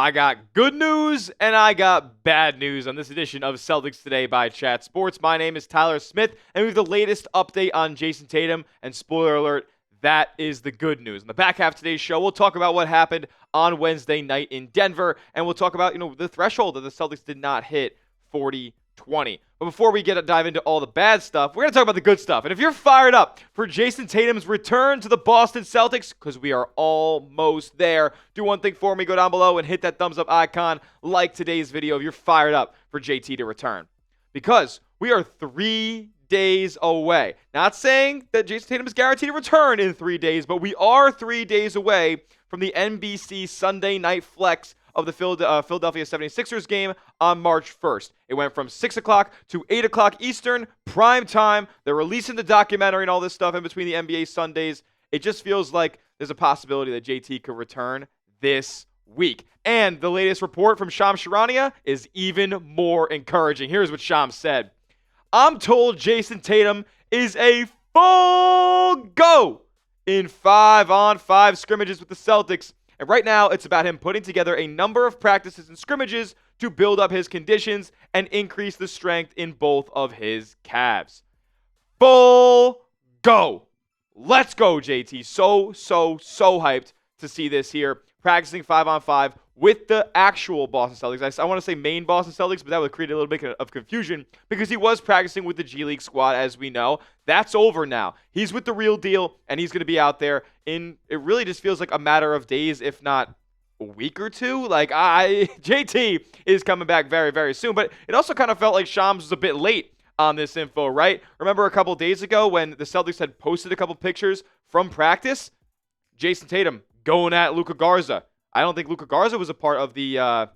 I got good news and I got bad news on this edition of Celtics Today by Chat Sports. My name is Tyler Smith, and we have the latest update on Jayson Tatum. And spoiler alert, that is the good news. In the back half of today's show, we'll talk about what happened on Wednesday night in Denver, and we'll talk about the threshold that the Celtics did not hit, 40-20. But before we dive into all the bad stuff, we're going to talk about the good stuff. And if you're fired up for Jayson Tatum's return to the Boston Celtics, because we are almost there, do one thing for me. Go down below and hit that thumbs up icon. Like today's video if you're fired up for JT to return. Because we are 3 days away. Not saying that Jayson Tatum is guaranteed to return in 3 days, but we are 3 days away from the NBC Sunday Night Flex of the Philadelphia 76ers game on March 1st. It went from 6 o'clock to 8 o'clock Eastern, prime time. They're releasing the documentary and all this stuff in between the NBA Sundays. It just feels like there's a possibility that JT could return this week. And the latest report from Shams Charania is even more encouraging. Here's what Shams said. I'm told Jayson Tatum is a full go in 5-on-5 scrimmages with the Celtics. And right now, it's about him putting together a number of practices and scrimmages to build up his conditions and increase the strength in both of his calves. Full go. Let's go, JT. So hyped to see this here. Practicing 5-on-5 with the actual Boston Celtics. I want to say main Boston Celtics, but that would create a little bit of confusion because he was practicing with the G League squad, as we know. That's over now. He's with the real deal, and he's going to be out there it really just feels like a matter of days, if not a week or two. JT is coming back very, very soon, but it also kind of felt like Shams was a bit late on this info, right? Remember a couple days ago when the Celtics had posted a couple pictures from practice? Jayson Tatum going at Luka Garza. I don't think Luka Garza was a part of the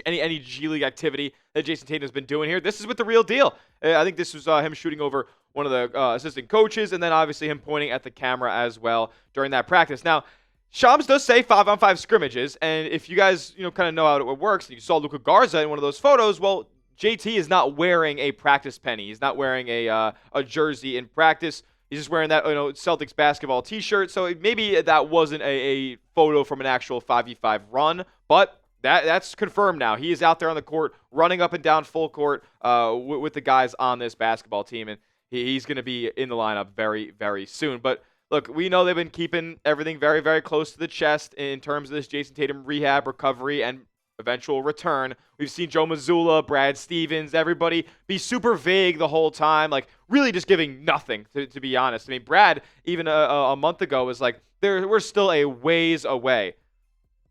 any G League activity that Jayson Tatum has been doing here. This is with the real deal. I think this was him shooting over one of the assistant coaches, and then obviously him pointing at the camera as well during that practice. Now, Shams does say 5-on-5 scrimmages, and if you guys kind of know how it works, and you saw Luka Garza in one of those photos, well, JT is not wearing a practice penny. He's not wearing a jersey in practice. He's just wearing that Celtics basketball T-shirt. So maybe that wasn't a photo from an actual 5v5 run, but that's confirmed now. He is out there on the court, running up and down full court with the guys on this basketball team, and he's going to be in the lineup very, very soon. But look, we know they've been keeping everything very, very close to the chest in terms of this Jayson Tatum rehab, recovery, and eventual return. We've seen Joe Mazzulla, Brad Stevens, everybody be super vague the whole time, like really just giving nothing, to be honest. I mean, Brad, even a month ago, was like, we're still a ways away.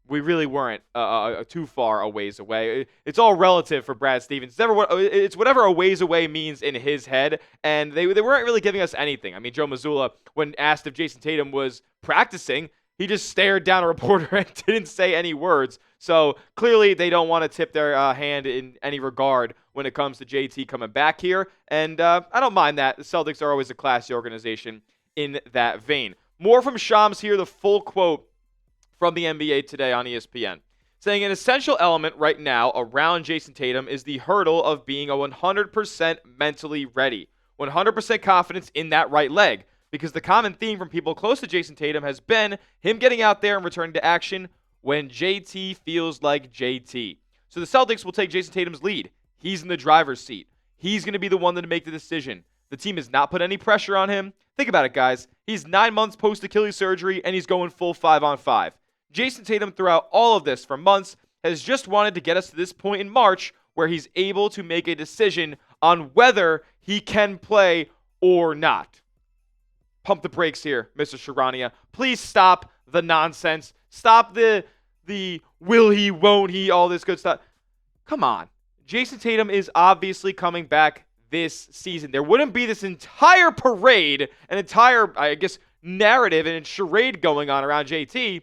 We really weren't too far a ways away. It's all relative for Brad Stevens. It's whatever a ways away means in his head, and they weren't really giving us anything. I mean, Joe Mazzulla, when asked if Jayson Tatum was practicing, he just stared down a reporter and didn't say any words. So clearly they don't want to tip their hand in any regard when it comes to JT coming back here. And I don't mind that. The Celtics are always a classy organization in that vein. More from Shams here, the full quote from the NBA Today on ESPN. Saying an essential element right now around Jayson Tatum is the hurdle of being a 100% mentally ready. 100% confidence in that right leg. Because the common theme from people close to Jayson Tatum has been him getting out there and returning to action when JT feels like JT. So the Celtics will take Jayson Tatum's lead. He's in the driver's seat. He's going to be the one to make the decision. The team has not put any pressure on him. Think about it, guys. He's 9 months post-Achilles surgery, and he's going full 5-on-5. Jayson Tatum, throughout all of this for months, has just wanted to get us to this point in March where he's able to make a decision on whether he can play or not. Pump the brakes here, Mr. Charania. Please stop the nonsense. Stop the will he, won't he, all this good stuff. Come on. Jayson Tatum is obviously coming back this season. There wouldn't be this entire parade, an entire, narrative and charade going on around JT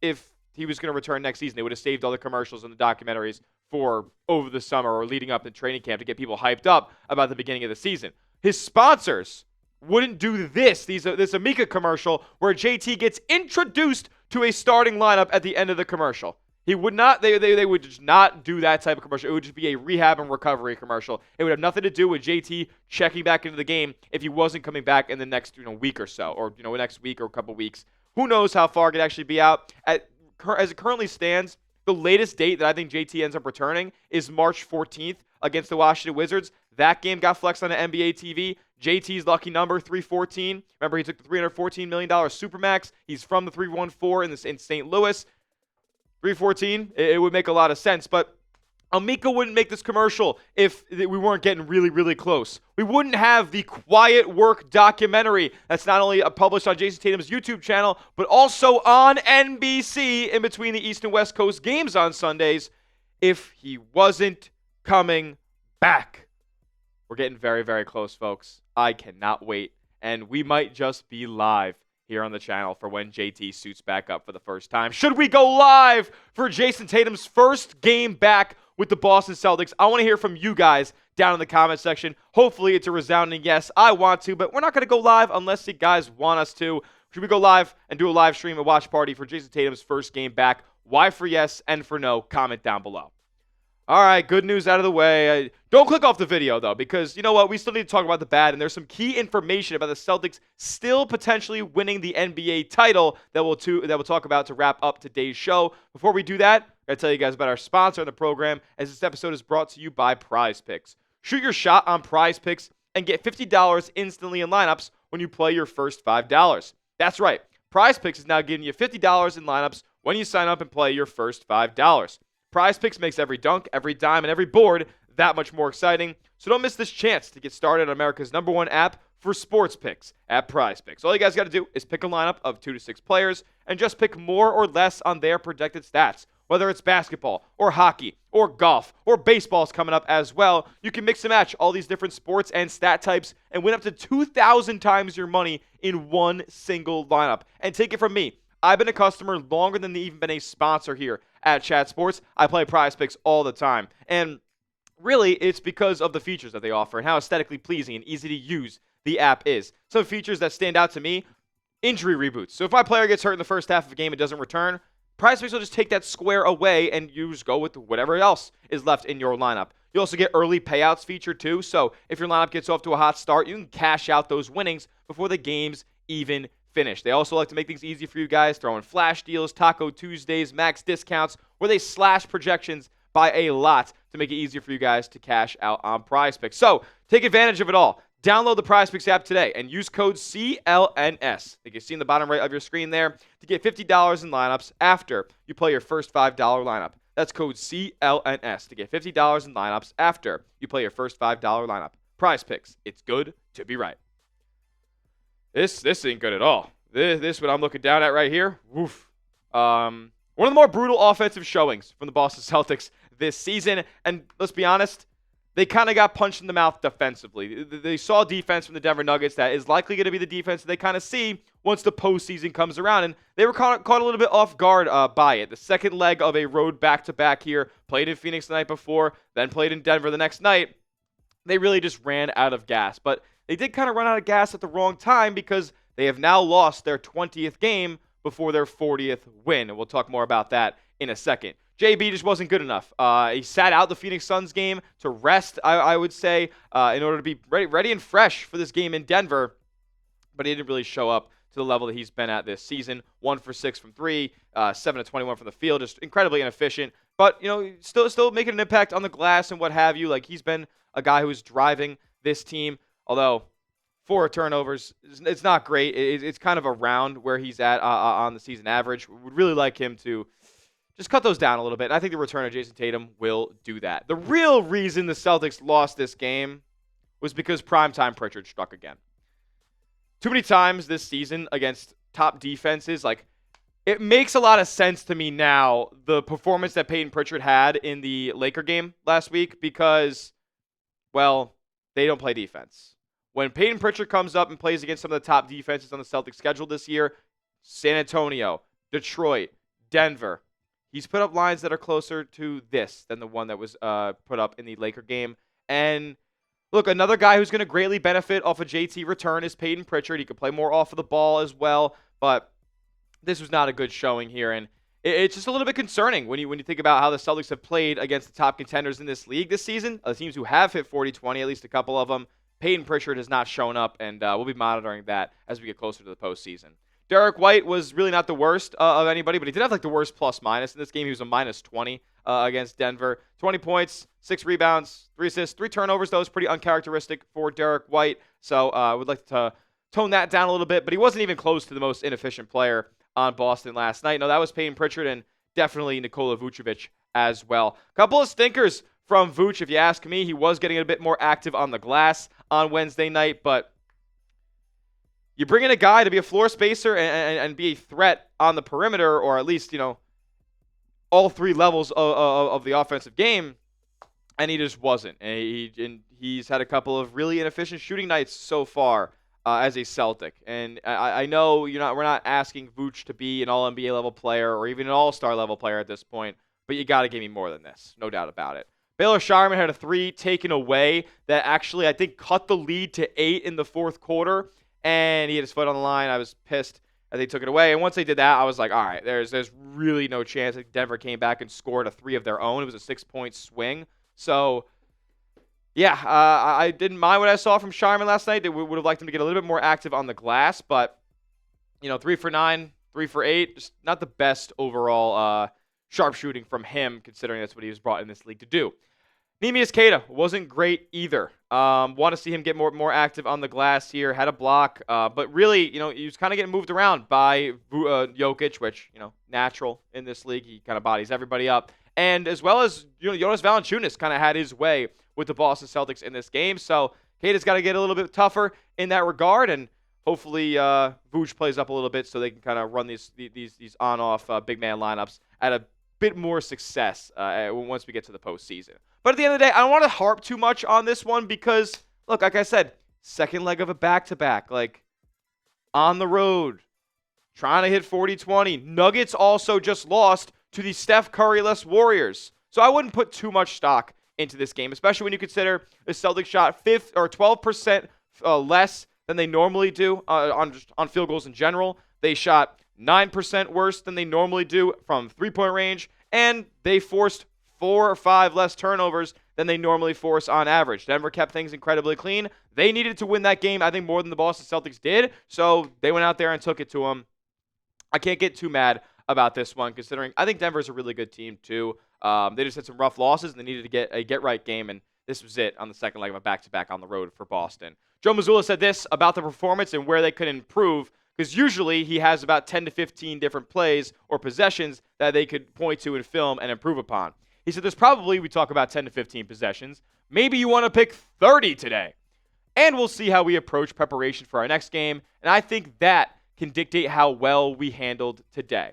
if he was going to return next season. They would have saved all the commercials and the documentaries for over the summer or leading up to training camp to get people hyped up about the beginning of the season. His sponsors wouldn't do this Amica commercial where JT gets introduced to a starting lineup at the end of the commercial. He would not, they would just not do that type of commercial. It would just be a rehab and recovery commercial. It would have nothing to do with JT checking back into the game if he wasn't coming back in the next week or so, or next week or a couple weeks. Who knows how far it could actually be out. As it currently stands, The latest date that I think JT ends up returning is March 14th against the Washington Wizards. That game got flexed on the NBA TV. JT's lucky number, 314. Remember, he took the $314 million Supermax. He's from the 314 in St. Louis. 314, it would make a lot of sense, but Amika wouldn't make this commercial if we weren't getting really, really close. We wouldn't have the Quiet Work documentary that's not only published on Jayson Tatum's YouTube channel, but also on NBC in between the East and West Coast games on Sundays if he wasn't coming back. We're getting very, very close, folks. I cannot wait. And we might just be live here on the channel for when JT suits back up for the first time. Should we go live for Jayson Tatum's first game back with the Boston Celtics? I want to hear from you guys down in the comment section. Hopefully it's a resounding yes. I want to, but we're not going to go live unless you guys want us to. Should we go live and do a live stream, a watch party for Jayson Tatum's first game back? Why for yes and for no? Comment down below. All right, good news out of the way. Don't click off the video, though, because you know what? We still need to talk about the bad, and there's some key information about the Celtics still potentially winning the NBA title that we'll talk about to wrap up today's show. Before we do that, I gotta tell you guys about our sponsor on the program, as this episode is brought to you by Prize Picks. Shoot your shot on Prize Picks and get $50 instantly in lineups when you play your first $5. That's right. Prize Picks is now giving you $50 in lineups when you sign up and play your first $5. Prize Picks makes every dunk, every dime, and every board that much more exciting. So don't miss this chance to get started on America's #1 app for sports picks at Prize Picks. All you guys got to do is pick a lineup of 2 to 6 players and just pick more or less on their projected stats. Whether it's basketball or hockey or golf or baseball's coming up as well, you can mix and match all these different sports and stat types and win up to 2,000 times your money in one single lineup. And take it from me, I've been a customer longer than they've even been a sponsor here at Chat Sports. I play Prize Picks all the time. And really, it's because of the features that they offer and how aesthetically pleasing and easy to use the app is. Some features that stand out to me, injury reboots. So if my player gets hurt in the first half of a game and doesn't return, Prize Picks will just take that square away and you just go with whatever else is left in your lineup. You also get early payouts feature too. So if your lineup gets off to a hot start, you can cash out those winnings before the game's even finished. They also like to make things easy for you guys, throwing flash deals, Taco Tuesdays, max discounts, where they slash projections by a lot to make it easier for you guys to cash out on Prize Picks. So take advantage of it all. Download the Prize Picks app today and use code CLNS. I think you see in the bottom right of your screen there to get $50 in lineups after you play your first $5 lineup. That's code CLNS to get $50 in lineups after you play your first $5 lineup. Prize Picks. It's good to be right. This ain't good at all. This what I'm looking down at right here. Woof. One of the more brutal offensive showings from the Boston Celtics this season. And let's be honest, they kind of got punched in the mouth defensively. They saw defense from the Denver Nuggets that is likely going to be the defense that they kind of see once the postseason comes around. And they were caught a little bit off guard by it. The second leg of a road back-to-back here, played in Phoenix the night before, then played in Denver the next night. They really just ran out of gas. But they did kind of run out of gas at the wrong time because they have now lost their 20th game before their 40th win. And we'll talk more about that in a second. JB just wasn't good enough. He sat out the Phoenix Suns game to rest, I would say, in order to be ready and fresh for this game in Denver. But he didn't really show up to the level that he's been at this season. 1 for 6 from 3, 7 of 21 from the field. Just incredibly inefficient. But, you know, still making an impact on the glass and what have you. Like, he's been a guy who's driving this team. Although 4 turnovers, it's not great. It's kind of around where he's at on the season average. Would really like him to just cut those down a little bit. I think the return of Jayson Tatum will do that. The real reason the Celtics lost this game was because primetime Pritchard struck again. Too many times this season against top defenses, like, it makes a lot of sense to me now, the performance that Peyton Pritchard had in the Laker game last week, because, well, they don't play defense. When Peyton Pritchard comes up and plays against some of the top defenses on the Celtics schedule this year, San Antonio, Detroit, Denver, he's put up lines that are closer to this than the one that was put up in the Laker game. And look, another guy who's going to greatly benefit off a JT return is Peyton Pritchard. He could play more off of the ball as well, but this was not a good showing here. And it's just a little bit concerning when you think about how the Celtics have played against the top contenders in this league this season. The teams who have hit 40-20, at least a couple of them. Peyton Pritchard has not shown up, and we'll be monitoring that as we get closer to the postseason. Derek White was really not the worst of anybody, but he did have like the worst plus-minus in this game. He was a minus 20 against Denver. 20 points, 6 rebounds, 3 assists, 3 turnovers. That was pretty uncharacteristic for Derek White. So I would like to tone that down a little bit, but he wasn't even close to the most inefficient player on Boston last night. No, that was Peyton Pritchard and definitely Nikola Vucevic as well. Couple of stinkers from Vuce, if you ask me. He was getting a bit more active on the glass on Wednesday night, but you bring in a guy to be a floor spacer and be a threat on the perimeter, or at least, all 3 levels of the offensive game, and he just wasn't. And he's had a couple of really inefficient shooting nights so far as a Celtic. And I know we're not asking Vooch to be an All-NBA level player or even an All-Star level player at this point, but you got to give me more than this, no doubt about it. Baylor Sharman had a 3 taken away that actually, I think, cut the lead to 8 in the fourth quarter, and he had his foot on the line. I was pissed that they took it away. And once they did that, I was like, all right, there's really no chance that Denver came back and scored a 3 of their own. It was a 6-point swing. So, yeah, I didn't mind what I saw from Sharman last night. They would have liked him to get a little bit more active on the glass, but, 3 for 9, 3 for 8, just not the best overall sharp shooting from him, considering that's what he was brought in this league to do. Neemias Queta wasn't great either. Want to see him get more active on the glass here. Had a block, but really, he was kind of getting moved around by Jokic, which, natural in this league. He kind of bodies everybody up. And as well as, Jonas Valanciunas kind of had his way with the Boston Celtics in this game. So Queta's got to get a little bit tougher in that regard, and hopefully Vooch plays up a little bit so they can kind of run these on-off big man lineups at a bit more success once we get to the postseason. But at the end of the day, I don't want to harp too much on this one because, look, like I said, second leg of a back-to-back, like on the road, trying to hit 40-20. Nuggets also just lost to the Steph Curry-less Warriors. So I wouldn't put too much stock into this game, especially when you consider the Celtics shot 12% less than they normally do on field goals in general. They shot 9% worse than they normally do from three-point range, and they forced 4 or 5 less turnovers than they normally force on average. Denver kept things incredibly clean. They needed to win that game, I think, more than the Boston Celtics did, so they went out there and took it to them. I can't get too mad about this one, considering I think Denver's a really good team, too. They just had some rough losses, and they needed to get a get-right game, and this was it on the second leg of a back-to-back on the road for Boston. Joe Mazzulla said this about the performance and where they could improve, because usually he has about 10 to 15 different plays or possessions that they could point to in film and improve upon. He said there's probably, we talk about 10 to 15 possessions, maybe you want to pick 30 today. And we'll see how we approach preparation for our next game, and I think that can dictate how well we handled today.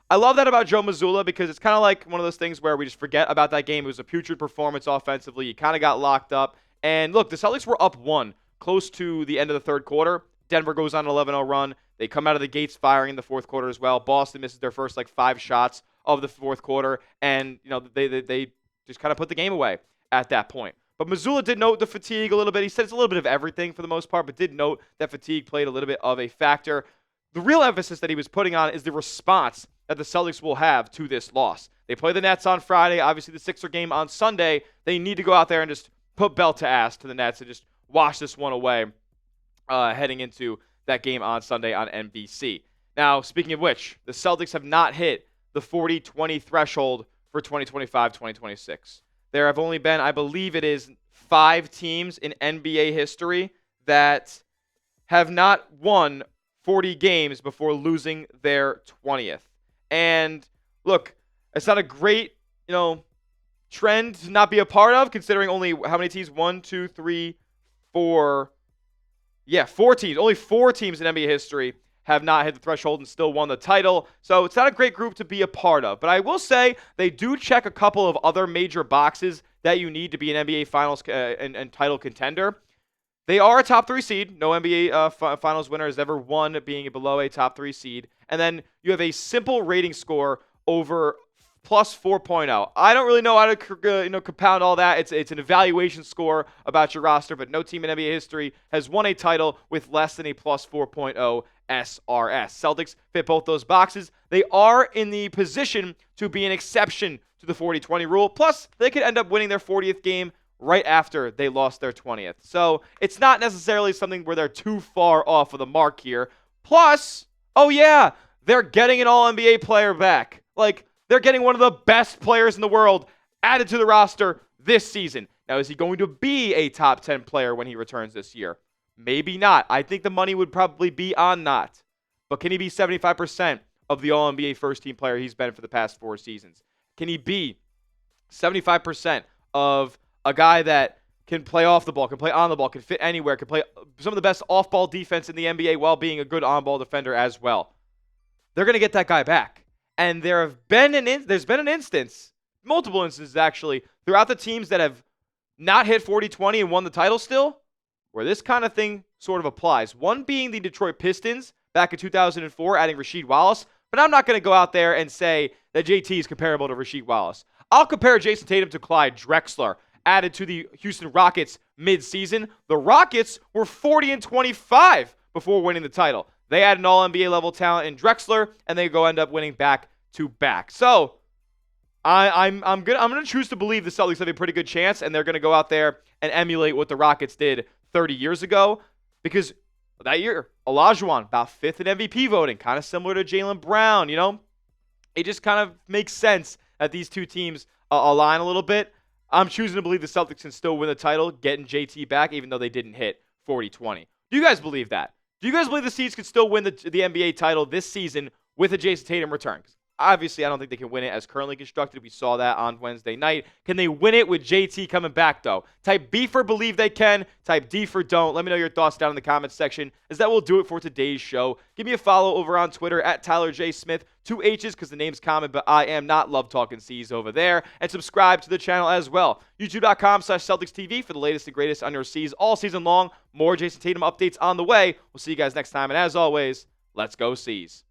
I love that about Joe Mazzulla because it's kind of like one of those things where we just forget about that game. It was a putrid performance offensively. You kind of got locked up. And look, the Celtics were up 1 close to the end of the third quarter. Denver goes on an 11-0 run. They come out of the gates firing in the fourth quarter as well. Boston misses their first 5 shots of the fourth quarter, and they just kind of put the game away at that point. But Mazzulla did note the fatigue a little bit. He said it's a little bit of everything for the most part, but did note that fatigue played a little bit of a factor. The real emphasis that he was putting on is the response that the Celtics will have to this loss. They play the Nets on Friday, obviously the Sixer game on Sunday. They need to go out there and just put belt to ass to the Nets and just wash this one away heading into that game on Sunday on NBC. Now, speaking of which, the Celtics have not hit the 40-20 threshold for 2025-2026. There have only been, I believe it is, 5 teams in NBA history that have not won 40 games before losing their 20th. And look, it's not a great, trend to not be a part of, considering only how many teams? 1, 2, 3, 4. Yeah, 4 teams. Only 4 teams in NBA history have not hit the threshold and still won the title. So it's not a great group to be a part of. But I will say they do check a couple of other major boxes that you need to be an NBA Finals and title contender. They are a top 3 seed. No NBA Finals winner has ever won being below a top 3 seed. And then you have a simple rating score over plus 4.0. I don't really know how to compound all that. It's an evaluation score about your roster, but no team in NBA history has won a title with less than a plus 4.0 SRS. Celtics fit both those boxes. They are in the position to be an exception to the 40-20 rule. Plus, they could end up winning their 40th game right after they lost their 20th. So it's not necessarily something where they're too far off of the mark here. Plus, Oh, yeah, they're getting an All-NBA player back. Like, they're getting one of the best players in the world added to the roster this season. Now, is he going to be a top 10 player when he returns this year? Maybe not. I think the money would probably be on not. But can he be 75% of the All-NBA first-team player he's been for the past 4 seasons? Can he be 75% of a guy that can play off the ball, can play on the ball, can fit anywhere, can play some of the best off-ball defense in the NBA while being a good on-ball defender as well? They're going to get that guy back. And there's been an instance, multiple instances actually, throughout the teams that have not hit 40-20 and won the title still, where this kind of thing sort of applies. One being the Detroit Pistons back in 2004, adding Rasheed Wallace. But I'm not going to go out there and say that JT is comparable to Rasheed Wallace. I'll compare Jayson Tatum to Clyde Drexler, added to the Houston Rockets mid-season. The Rockets were 40-25 before winning the title. They had an All-NBA level talent in Drexler, and they end up winning back-to-back. So I'm gonna choose to believe the Celtics have a pretty good chance, and they're gonna go out there and emulate what the Rockets did 30 years ago, because that year, Olajuwon about 5th in MVP voting, kind of similar to Jaylen Brown. It just kind of makes sense that these two teams align a little bit. I'm choosing to believe the Celtics can still win the title, getting JT back, even though they didn't hit 40-20. Do you guys believe that? Do you guys believe the Seeds could still win the NBA title this season with a Jayson Tatum return? Obviously, I don't think they can win it as currently constructed. We saw that on Wednesday night. Can they win it with JT coming back, though? Type B for believe they can. Type D for don't. Let me know your thoughts down in the comments section, as that will do it for today's show. Give me a follow over on Twitter at Tyler J. Smith. 2 H's because the name's common, but I am not Love Talking C's over there. And subscribe to the channel as well. YouTube.com/Celtics TV for the latest and greatest on your C's all season long. More Jayson Tatum updates on the way. We'll see you guys next time. And as always, let's go C's.